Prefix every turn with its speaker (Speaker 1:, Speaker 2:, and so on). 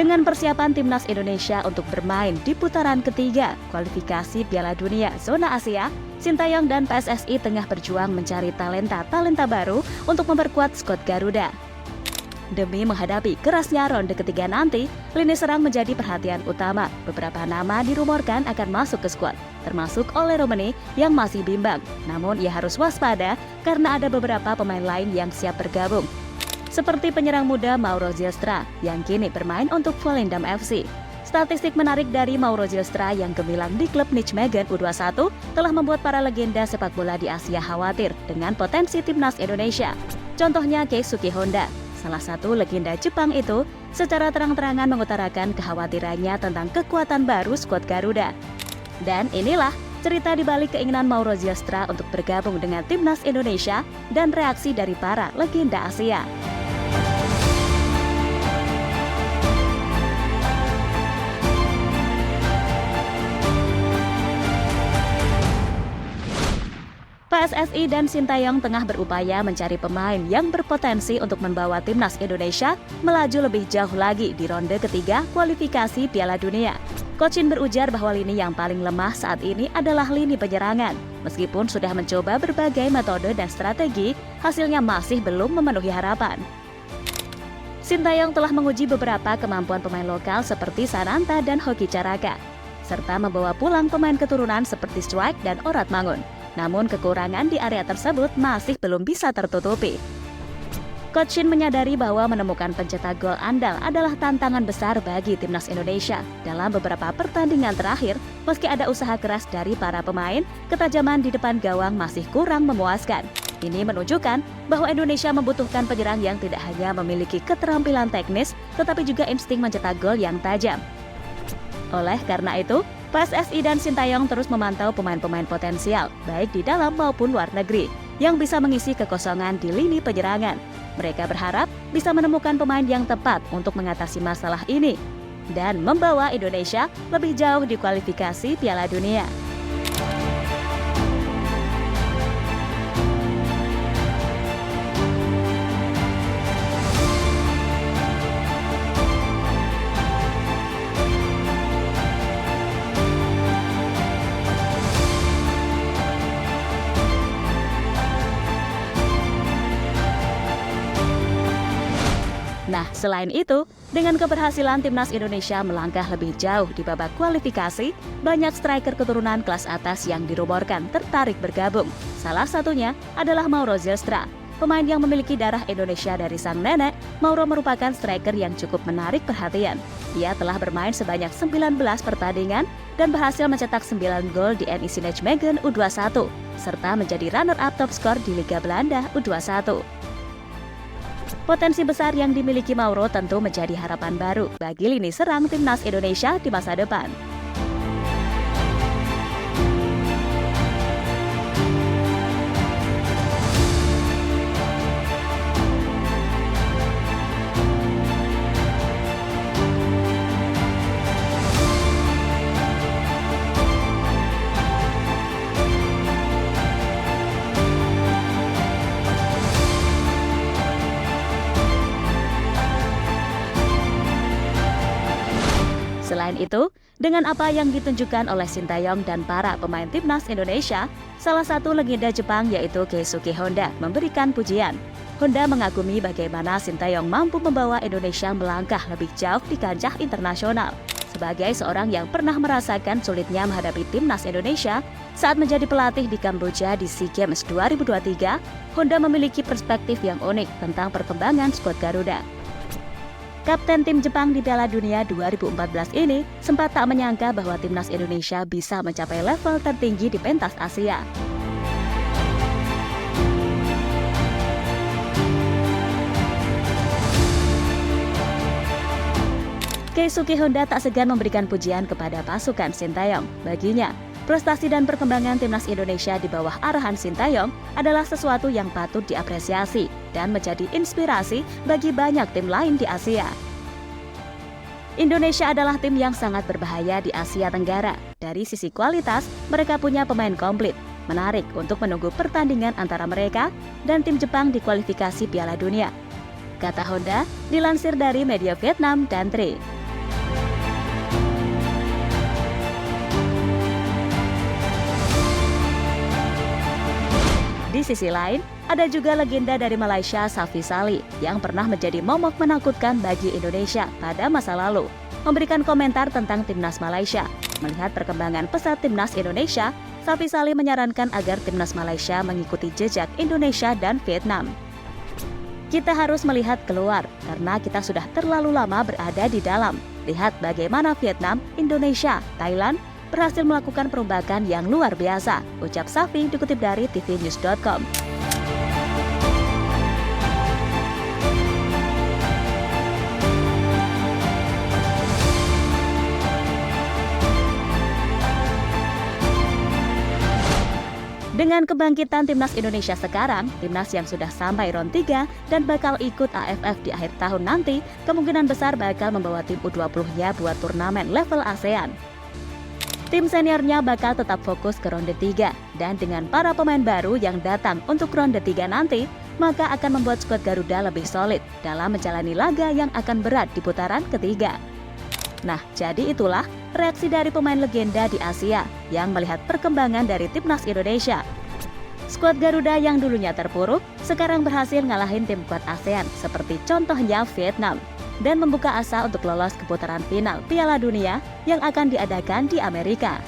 Speaker 1: Dengan persiapan timnas Indonesia untuk bermain di putaran ketiga kualifikasi Piala Dunia Zona Asia, Sintayong dan PSSI tengah berjuang mencari talenta-talenta baru untuk memperkuat skuad Garuda. Demi menghadapi kerasnya ronde ketiga nanti, lini serang menjadi perhatian utama. Beberapa nama dirumorkan akan masuk ke skuad, termasuk Ole Romeni yang masih bimbang. Namun ia harus waspada karena ada beberapa pemain lain yang siap bergabung, seperti penyerang muda Mauro Zylstra yang kini bermain untuk Volendam FC. Statistik menarik dari Mauro Zylstra yang gemilang di klub Nijmegen U21 telah membuat para legenda sepak bola di Asia khawatir dengan potensi timnas Indonesia. Contohnya Keisuke Honda, salah satu legenda Jepang itu, secara terang-terangan mengutarakan kekhawatirannya tentang kekuatan baru skuad Garuda. Dan inilah cerita di balik keinginan Mauro Zylstra untuk bergabung dengan timnas Indonesia dan reaksi dari para legenda Asia. PSSI dan Sintayong tengah berupaya mencari pemain yang berpotensi untuk membawa timnas Indonesia melaju lebih jauh lagi di ronde ketiga kualifikasi Piala Dunia. Coach Shin berujar bahwa lini yang paling lemah saat ini adalah lini penyerangan. Meskipun sudah mencoba berbagai metode dan strategi, hasilnya masih belum memenuhi harapan. Sintayong telah menguji beberapa kemampuan pemain lokal seperti Sananta dan Hoki Caraka, serta membawa pulang pemain keturunan seperti Strike dan Orat Mangun. Namun kekurangan di area tersebut masih belum bisa tertutupi. Coach Shin menyadari bahwa menemukan pencetak gol andal adalah tantangan besar bagi timnas Indonesia. Dalam beberapa pertandingan terakhir, meski ada usaha keras dari para pemain, ketajaman di depan gawang masih kurang memuaskan. Ini menunjukkan bahwa Indonesia membutuhkan penyerang yang tidak hanya memiliki keterampilan teknis, tetapi juga insting mencetak gol yang tajam. Oleh karena itu, PSSI dan Sintayong terus memantau pemain-pemain potensial, baik di dalam maupun luar negeri, yang bisa mengisi kekosongan di lini penyerangan. Mereka berharap bisa menemukan pemain yang tepat untuk mengatasi masalah ini dan membawa Indonesia lebih jauh di kualifikasi Piala Dunia. Nah, selain itu, dengan keberhasilan timnas Indonesia melangkah lebih jauh di babak kualifikasi, banyak striker keturunan kelas atas yang dirumorkan tertarik bergabung. Salah satunya adalah Mauro Zylstra. Pemain yang memiliki darah Indonesia dari sang nenek, Mauro merupakan striker yang cukup menarik perhatian. Ia telah bermain sebanyak 19 pertandingan dan berhasil mencetak 9 gol di NEC Nijmegen U21, serta menjadi runner-up top skor di Liga Belanda U21. Potensi besar yang dimiliki Mauro tentu menjadi harapan baru bagi lini serang timnas Indonesia di masa depan. Selain itu, dengan apa yang ditunjukkan oleh Sintayong dan para pemain timnas Indonesia, salah satu legenda Jepang yaitu Keisuke Honda memberikan pujian. Honda mengagumi bagaimana Sintayong mampu membawa Indonesia melangkah lebih jauh di kancah internasional. Sebagai seorang yang pernah merasakan sulitnya menghadapi timnas Indonesia saat menjadi pelatih di Kamboja di SEA Games 2023, Honda memiliki perspektif yang unik tentang perkembangan skuad Garuda. Kapten tim Jepang di Piala Dunia 2014 ini sempat tak menyangka bahwa timnas Indonesia bisa mencapai level tertinggi di pentas Asia. Keisuke Honda tak segan memberikan pujian kepada pasukan Sintayong. Baginya, prestasi dan perkembangan timnas Indonesia di bawah arahan Sintayong adalah sesuatu yang patut diapresiasi dan menjadi inspirasi bagi banyak tim lain di Asia. Indonesia adalah tim yang sangat berbahaya di Asia Tenggara. Dari sisi kualitas, mereka punya pemain komplit. Menarik untuk menunggu pertandingan antara mereka dan tim Jepang di kualifikasi Piala Dunia, kata Honda, dilansir dari media Vietnam dan Tri. Di sisi lain, ada juga legenda dari Malaysia, Safi Salih, yang pernah menjadi momok menakutkan bagi Indonesia pada masa lalu. Memberikan komentar tentang timnas Malaysia. Melihat perkembangan pesat timnas Indonesia, Safi Salih menyarankan agar timnas Malaysia mengikuti jejak Indonesia dan Vietnam. Kita harus melihat keluar, karena kita sudah terlalu lama berada di dalam. Lihat bagaimana Vietnam, Indonesia, Thailand berhasil melakukan perombakan yang luar biasa, ucap Safi dikutip dari tvnews.com. Dengan kebangkitan timnas Indonesia sekarang, timnas yang sudah sampai round 3 dan bakal ikut AFF di akhir tahun nanti, kemungkinan besar bakal membawa tim U20-nya buat turnamen level ASEAN. Tim seniornya bakal tetap fokus ke ronde 3, dan dengan para pemain baru yang datang untuk ronde 3 nanti, maka akan membuat skuad Garuda lebih solid dalam menjalani laga yang akan berat di putaran ketiga. Nah, jadi itulah reaksi dari pemain legenda di Asia yang melihat perkembangan dari timnas Indonesia. Skuad Garuda yang dulunya terpuruk, sekarang berhasil ngalahin tim kuat ASEAN seperti contohnya Vietnam, dan membuka asa untuk lolos ke putaran final Piala Dunia yang akan diadakan di Amerika.